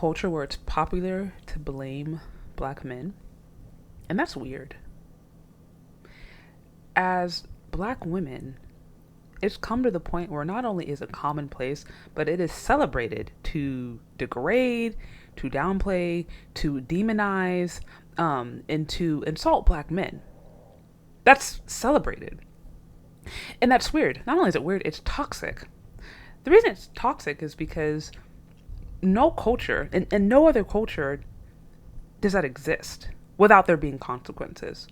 culture where it's popular to blame black men, and that's weird. As black women, it's come to the point where not only is it commonplace, but it is celebrated to degrade, to downplay, to demonize, and to insult black men. That's celebrated. And that's weird. Not only is it weird, it's toxic. The reason it's toxic is because no culture, and no other culture, does that exist without there being consequences.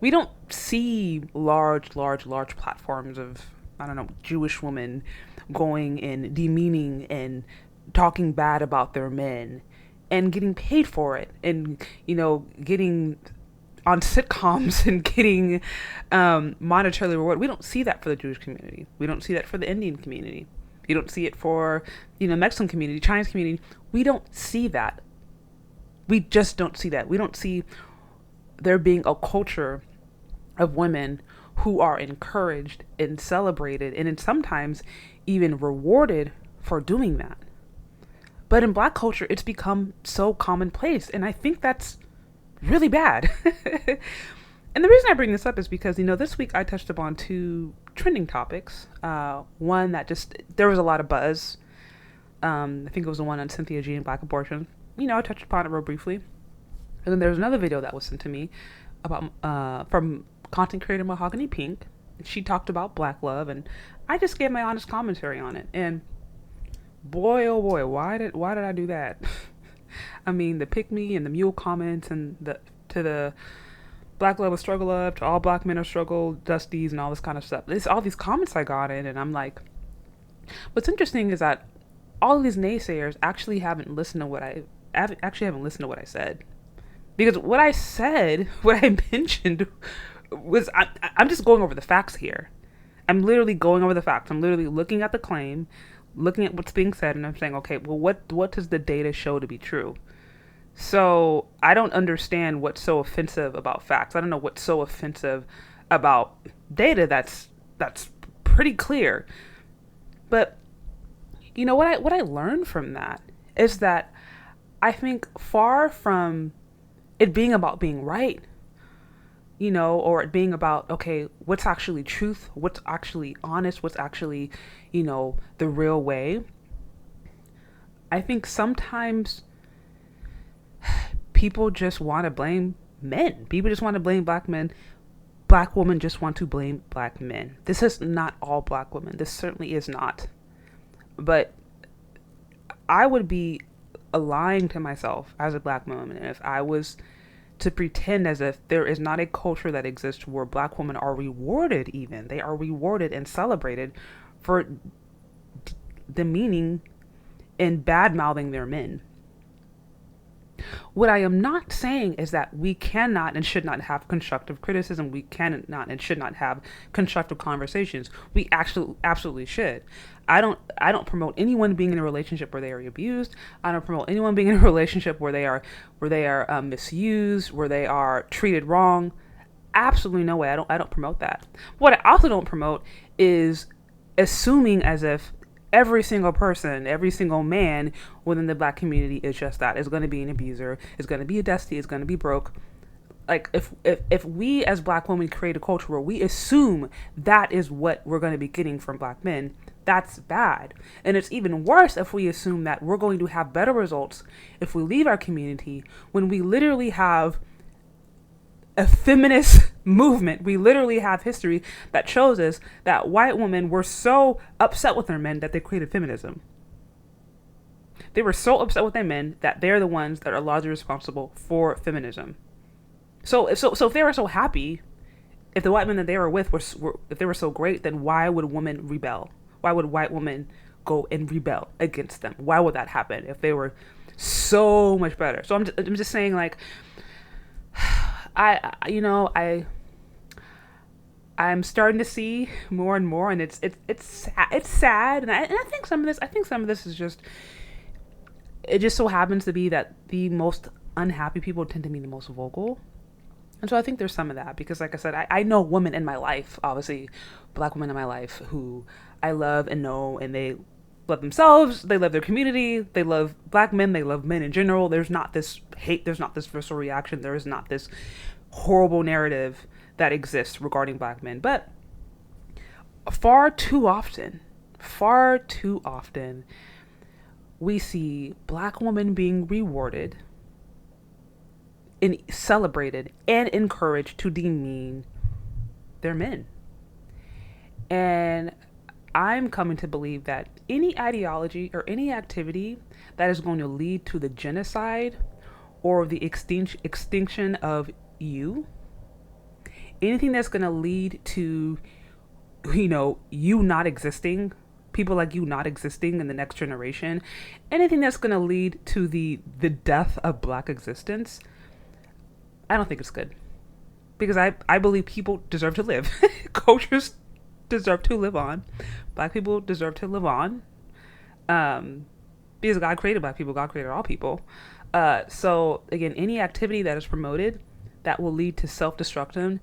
We don't see large platforms of, I don't know, Jewish women going and demeaning and talking bad about their men and getting paid for it, and, getting on sitcoms and getting monetarily rewarded. We don't see that for the Jewish community. We don't see that for the Indian community. You don't see it for, Mexican community, Chinese community. We don't see that. We just don't see that. We don't see there being a culture of women who are encouraged and celebrated and sometimes even rewarded for doing that. But in black culture, it's become so commonplace. And I think that's really bad. And the reason I bring this up is because, this week I touched upon two trending topics. One that there was a lot of buzz. I think it was the one on Cynthia G and black abortion. I touched upon it real briefly. And then there was another video that was sent to me about from content creator Mahogany Pink. She talked about black love, and I just gave my honest commentary on it. And boy, oh boy, why did I do that? I mean, the pick me and the mule comments and the black love is struggle up to all black men are struggle dusties and all this kind of stuff. It's all these comments I got in, and I'm like, what's interesting is that all of these naysayers actually haven't listened to what I said. Because what I said, what I mentioned was, I'm just going over the facts here. I'm literally going over the facts. I'm literally looking at the claim, looking at what's being said, and I'm saying, okay, well, what does the data show to be true? So I don't understand what's so offensive about facts. I don't know what's so offensive about data that's pretty clear. But what I learned from that is that I think far from it being about being right, or it being about, okay, what's actually truth, what's actually honest, what's actually, the real way. I think sometimes people just want to blame men. People just want to blame black men. Black women just want to blame black men. This is not all black women. This certainly is not. But I would be lying to myself as a black woman if I was to pretend as if there is not a culture that exists where black women are rewarded even. They are rewarded and celebrated for demeaning and bad-mouthing their men. What I am not saying is that we cannot and should not have constructive criticism. We cannot and should not have constructive conversations. We absolutely should. I don't promote anyone being in a relationship where they are abused. I don't promote anyone being in a relationship where they are misused, where they are treated wrong. Absolutely no way. I don't promote that. What I also don't promote is assuming as if every single person, every single man within the black community is just that. Is going to be an abuser. Is going to be a dusty. Is going to be broke. Like if we as black women create a culture where we assume that is what we're going to be getting from black men, that's bad. And it's even worse if we assume that we're going to have better results if we leave our community when we literally have a feminist movement. We literally have history that shows us that white women were so upset with their men that they created feminism. They were so upset with their men that they're the ones that are largely responsible for feminism. So if they were so happy, if the white men that they were with if they were so great, then why would women rebel? Why would white women go and rebel against them? Why would that happen if they were so much better? So I'm just saying, like, I'm starting to see more and more, and it's sad, and I think some of this is just, it just so happens to be that the most unhappy people tend to be the most vocal. And so I think there's some of that because, like I said, I know women in my life, obviously black women in my life who I love and know, and they love themselves, they love their community, they love black men, they love men in general. There's not this hate, there's not this visceral reaction, there is not this horrible narrative that exists regarding black men. But far too often, we see black women being rewarded and celebrated and encouraged to demean their men. And I'm coming to believe that any ideology or any activity that is going to lead to the genocide or the extinction of you, anything that's going to lead to, you not existing, people like you not existing in the next generation, anything that's going to lead to the death of black existence, I don't think it's good. Because I believe people deserve to live. Cultures deserve to live on. Black people deserve to live on. Because God created black people, God created all people. So again, any activity that is promoted that will lead to self-destruction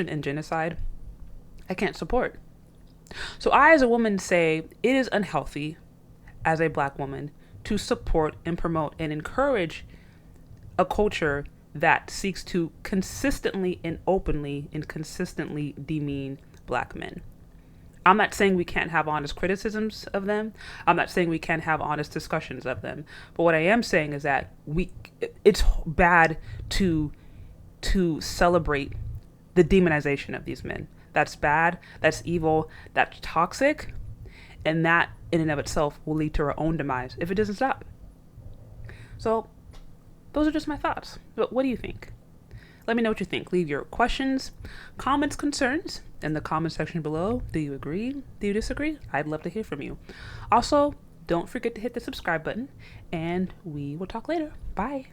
and genocide, I can't support. So I, as a woman, say it is unhealthy as a black woman to support and promote and encourage a culture that seeks to consistently and openly and consistently demean black men. I'm not saying we can't have honest criticisms of them. I'm not saying we can't have honest discussions of them. But what I am saying is that it's bad to celebrate the demonization of these men. That's bad. That's evil. That's toxic. And that in and of itself will lead to our own demise if it doesn't stop. So those are just my thoughts. But what do you think? Let me know what you think. Leave your questions, comments, concerns in the comment section below. Do you agree? Do you disagree? I'd love to hear from you. Also, don't forget to hit the subscribe button, and we will talk later. Bye.